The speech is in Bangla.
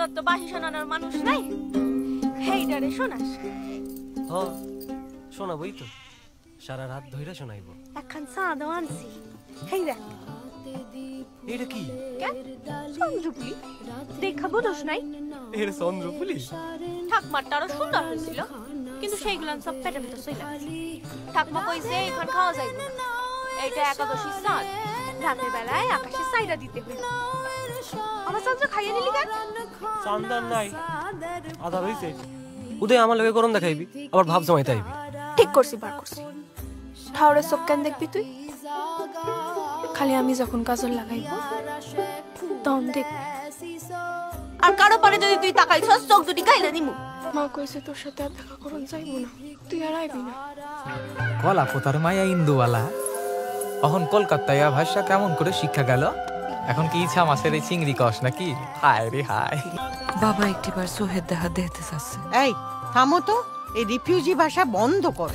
ঘর তো বাহি শোনানোর মানুষ নাই, হেইডারে শোনাস। হ শোনাবই তো, সারা রাত ধইরা শোনাইব। একখান চাঁদও আনছি, হেই দেখ। এটা কি? চন্দ্রপুলি দেখা বোঝস নাই? এর চন্দ্রপুলি ঠাকমারটা আরো সুন্দর হয়েছিল, কিন্তু সেইগুলো সব পেটের ভিতর চলে গেছে। ঠাকমা কইছে এখন খাওয়া যাইব না, এইটা একাদশী চাঁদ, রাতের বেলায় আকাশে সাইরা দিতে হইল। আমার চন্দ্র খাইয়ে নিলি কেন? চান্দার নাই, আধা হইছে। উদয় আমার লগে গরম দেখাইবি, আবার ভাব জমাইতে আইবি। ঠিক করছি, বার করছি। ঠাউরের চোখ কেন দেখবি তুই? খালি আমি যখন কাজল লাগাইব তখন দেখবি। আর কারো পরে যদি তুই তাকাইছস চোখ দুটি গাইলা দিমু। মা কইছে তোর সাথে আর দেখা করন যাইব না, তুই আর আইবি না। কলা পোতার মায়া ইন্দুওয়ালা, এখন কলকাতায় ভাষা কেমন করে শিক্ষা গেল? এখন কি ইচ্ছা মাছের এই চিংড়ি কস নাকি? হায় রে হায়। বাবা একটিবার সোহের দেখা দেখতে চাচ্ছে। এই থামো তো, এই রিফিউজি ভাষা বন্ধ কর।